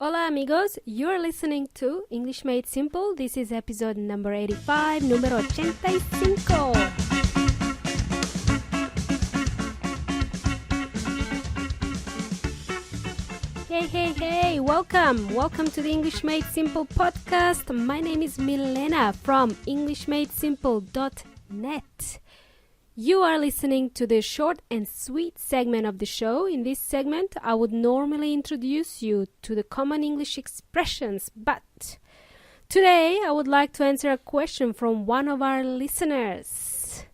Hola amigos, you're listening to English Made Simple. This is episode number 85, número 85. Hey, welcome to the English Made Simple podcast. My name is Milena from englishmadesimple.net. You are listening to the short and sweet segment of the show. In this segment, I would normally introduce you to the common English expressions, but today I would like to answer a question from one of our listeners.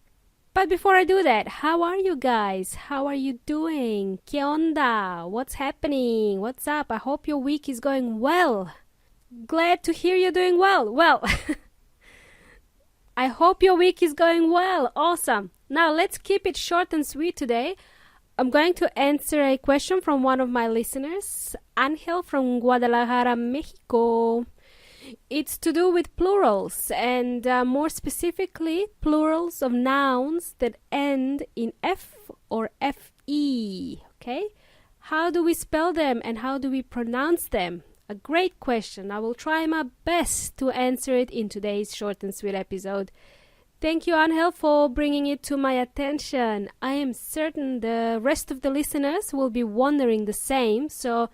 But before I do that, how are you guys? How are you doing? ¿Qué onda? What's happening? What's up? I hope your week is going well. Glad to hear you're doing well. Well, I hope your week is going well. Awesome. Now, let's keep it short and sweet today. I'm going to answer a question from one of my listeners, Angel from Guadalajara, Mexico. It's to do with plurals, and more specifically, plurals of nouns that end in F or FE, okay? How do we spell them and how do we pronounce them? A great question. I will try my best to answer it in today's short and sweet episode. Thank you, Angel, for bringing it to my attention. I am certain the rest of the listeners will be wondering the same, so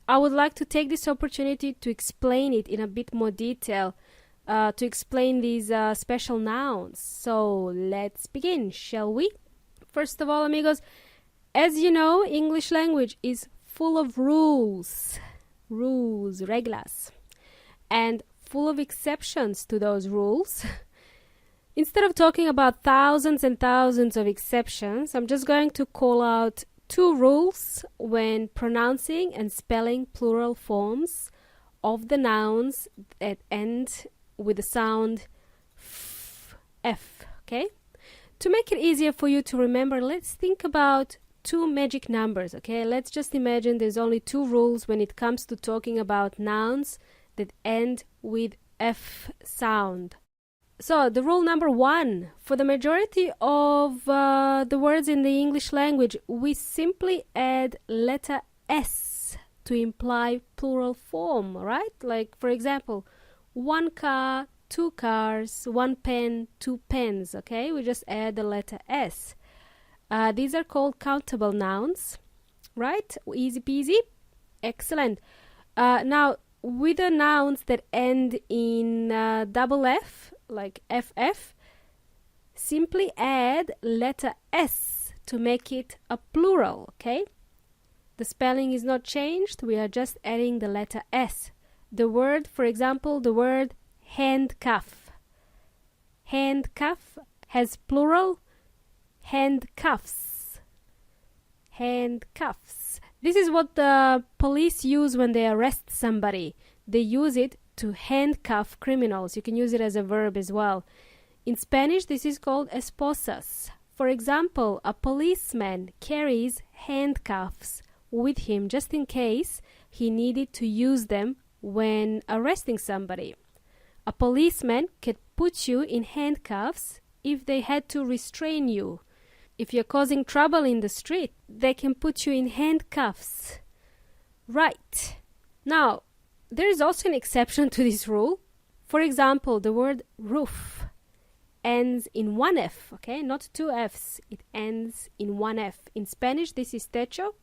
I would like to take this opportunity to explain it in a bit more detail, to explain these special nouns. So let's begin, shall we? First of all, amigos, as you know, English language is full of rules, reglas, and full of exceptions to those rules. Instead of talking about thousands and thousands of exceptions, I'm just going to call out 2 rules when pronouncing and spelling plural forms of the nouns that end with the sound F, okay? To make it easier for you to remember, let's think about 2 magic numbers, okay? Let's just imagine there's only 2 rules when it comes to talking about nouns that end with F sound. So, the rule number 1, for the majority of the words in the English language, we simply add letter S to imply plural form, right? Like, for example, 1 car, 2 cars, 1 pen, 2 pens, okay? We just add the letter S. These are called countable nouns, right? Easy peasy. Excellent. Now, with the nouns that end in double F, like FF, simply add letter S to make it a plural, okay? The spelling is not changed, we are just adding the letter S. The word, for example, the word handcuff. Handcuff has plural handcuffs. Handcuffs. This is what the police use when they arrest somebody. They use it to handcuff criminals. You can use it as a verb as well. In Spanish, this is called esposas. For example, a policeman carries handcuffs with him just in case he needed to use them when arresting somebody. A policeman could put you in handcuffs if they had to restrain you. If you're causing trouble in the street, they can put you in handcuffs. Right. Now, there is also an exception to this rule. For example, the word roof ends in 1 F, okay? Not 2 Fs. It ends in 1 F. In Spanish, this is techo.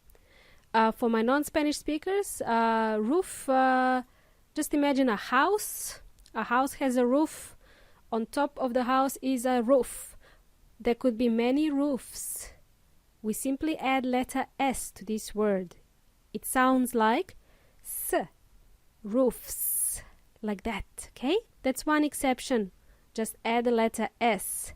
For my non-Spanish speakers, roof, just imagine a house. A house has a roof. On top of the house is a roof. There could be many roofs. We simply add letter S to this word. It sounds like S. Roofs, like that, okay? That's one exception. Just add the letter S.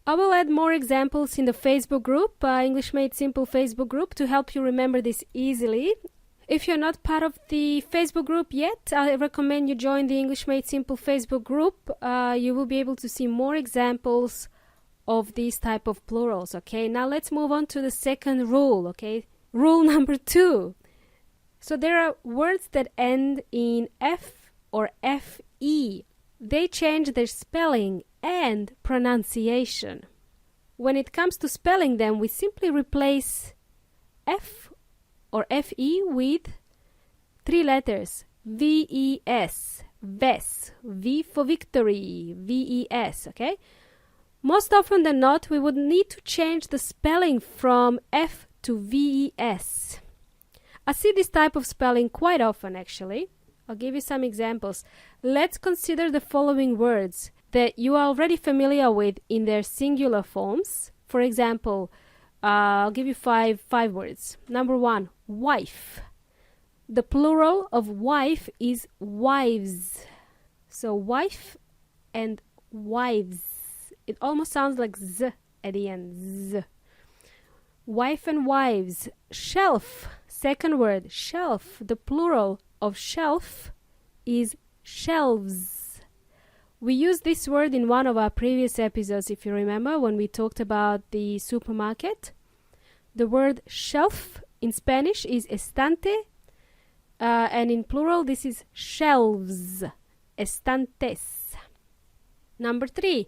I will add more examples in the Facebook group, English Made Simple Facebook group, to help you remember this easily. If you're not part of the Facebook group yet, I recommend you join the English Made Simple Facebook group. You will be able to see more examples of these type of plurals, okay? Now let's move on to the second rule, okay? Rule number 2. So there are words that end in F or FE. They change their spelling and pronunciation. When it comes to spelling them, we simply replace F or FE with 3 letters. V-E-S. Ves. V for victory. V-E-S, okay? Most often than not, we would need to change the spelling from F to V-E-S. I see this type of spelling quite often, actually. I'll give you some examples. Let's consider the following words that you are already familiar with in their singular forms. For example, I'll give you five words. Number 1, wife. The plural of wife is wives. So wife and wives. It almost sounds like Z at the end. Z. Wife and wives. Shelf. Second word, shelf. The plural of shelf is shelves. We used this word in one of our previous episodes, if you remember, when we talked about the supermarket. The word shelf in Spanish is estante, and in plural this is shelves, estantes. Number 3,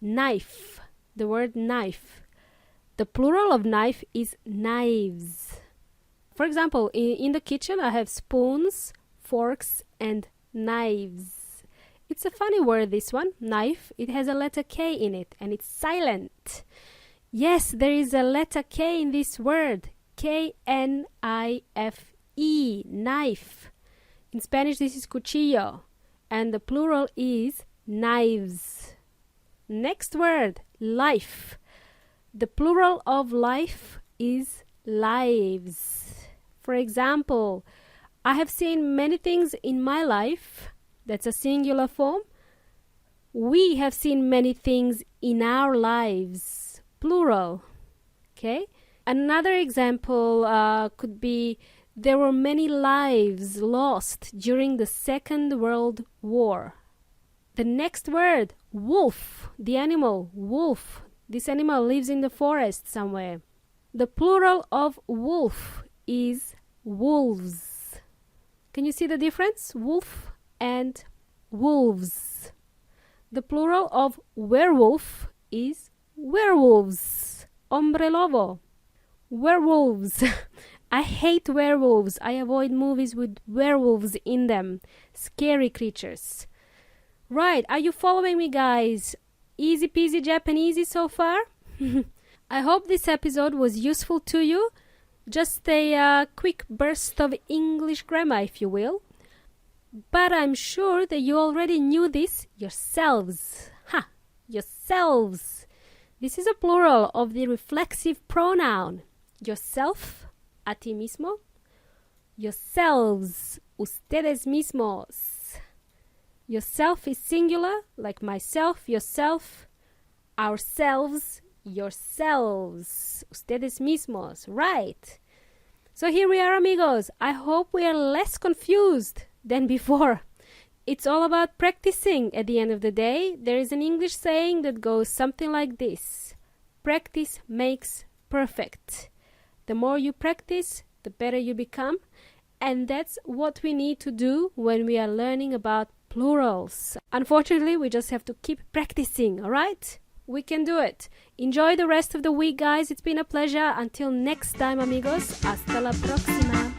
knife. The word knife. The plural of knife is knives. For example, in the kitchen I have spoons, forks, and knives. It's a funny word, this one, knife. It has a letter K in it, and it's silent. Yes, there is a letter K in this word. K-N-I-F-E, knife. In Spanish, this is cuchillo, and the plural is knives. Next word, life. The plural of life is lives. For example, I have seen many things in my life. That's a singular form. We have seen many things in our lives. Plural. Okay? Another example could be there were many lives lost during the Second World War. The next word, wolf. The animal, wolf. This animal lives in the forest somewhere. The plural of wolf is wolves. Can you see the difference? Wolf and wolves. The plural of werewolf is werewolves. Hombre lobo. Werewolves. I hate werewolves. I avoid movies with werewolves in them. Scary creatures. Right, are you following me, guys? Easy peasy Japanesey so far? I hope this episode was useful to you. Just a quick burst of English grammar, if you will. But I'm sure that you already knew this yourselves. Ha! Yourselves. This is a plural of the reflexive pronoun. Yourself, a ti mismo. Yourselves, ustedes mismos. Yourself is singular, like myself, yourself. Ourselves, yourselves. Ustedes mismos, right? So here we are, amigos. I hope we are less confused than before. It's all about practicing at the end of the day. There is an English saying that goes something like this. Practice makes perfect. The more you practice, the better you become. And that's what we need to do when we are learning about plurals. Unfortunately, we just have to keep practicing, all right? We can do it. Enjoy the rest of the week, guys. It's been a pleasure. Until next time, amigos. Hasta la próxima.